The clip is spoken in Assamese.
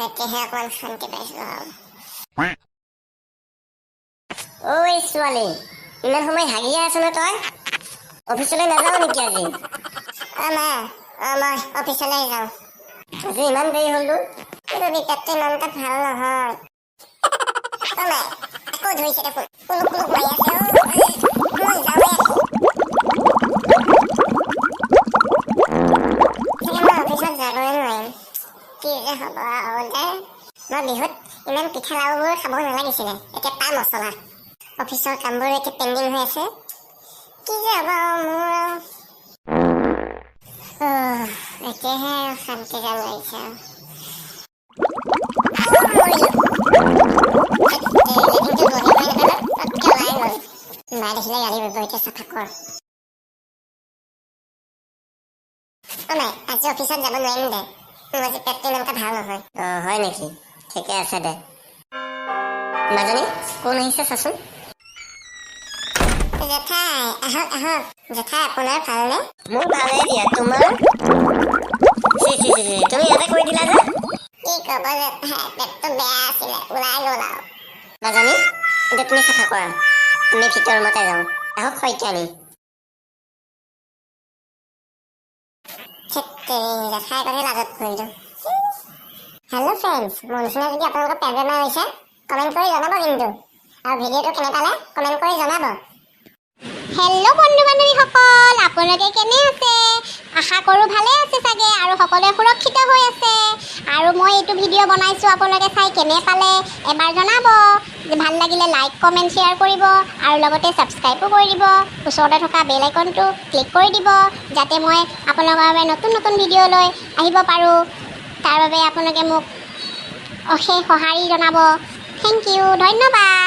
এতিয়াহে অকমান শান্তি পাইছো আৰু। ঐ ছোৱালী, ইমান সময় হাগিয়ে আছ ন তই? অফিচলৈ নাযাও নেকি আজি? মা, মই অফিচলৈ যাওঁ। আজি ইমান দেৰি হ'ল তোৰ? কিন্তু পেটটো ইমান এটা ভাল নহয়। মা, আকৌ ধৰিছে দেখোন, কুলুক কুলুক মাৰি আছে। মই যাওঁৱে আকৌ। মই অফিচত যাবই নোৱাৰিম। কি যে হ'ব আৰু দে। মই বিহুত ইমান পিঠা লাড়ুবোৰ খাব নালাগিছিলে, এতিয়া পা মছলা। অফিচৰ কামবোৰ এতিয়া পেণ্ডিং হৈ আছে। কি যে হ'ব মোৰ। এতিয়াহে শান্তি যেন লাগিছে। মায়ে দেখিলে গালি পাৰিব, এতিয়া চাফা কৰ। নাই, আজি অফিচত যাব নোৱাৰিম দে। মোৰ আজি পেটটো ইমান এটা ভাল নহয়। হয় নেকি? ঠিকে আছে দে। মাজনী, কোন আহিছে চাচোন। জেঠাই, আহক আহক। জেঠাই, আপোনাৰ ভালনে? মোৰ ভালেই দিয়া, তোমাৰ? তুমি ইয়াতে কৈ দিলা যে? কি ক'ব জেঠাই, পেটটো বেয়া আছিলে, ওলাই গ'ল আৰু। মাজনী, এতিয়া তুমি চাফা কৰা। আমি ভিতৰ ৰুমতে যাওঁ। আহক শইকীয়ানী। জেঠাই কথা লাজত পৰিলো। হেল্ল' ফ্ৰেণ্ডছ, মোৰ নিচিনা যদি আপোনালোকৰ পেট বেমাৰ হৈছে, কমেণ্ট কৰি জনাব কিন্তু। আৰু ভিডিঅ'টো কেনে পালে কমেণ্ট কৰি জনাব। হেল্ল' বন্ধু বান্ধৱীসকল, আপোনালোকে কেনে আছে? আশা কৰোঁ ভালে আছে চাগে আৰু সকলোৱে সুৰক্ষিত হৈ আছে। আৰু মই এইটো ভিডিঅ' বনাইছোঁ, আপোনালোকে চাই কেনে পালে এবাৰ জনাব। ভাল লাগিলে লাইক কমেণ্ট শ্বেয়াৰ কৰিব আৰু লগতে ছাবস্ক্ৰাইবো কৰি দিব। ওচৰতে থকা বেল আইকনটো ক্লিক কৰি দিব, যাতে মই আপোনালোকৰ বাবে নতুন নতুন ভিডিঅ' লৈ আহিব পাৰোঁ। তাৰ বাবে আপোনালোকে মোক অশেষ সঁহাৰি জনাব। থেংক ইউ, ধন্যবাদ।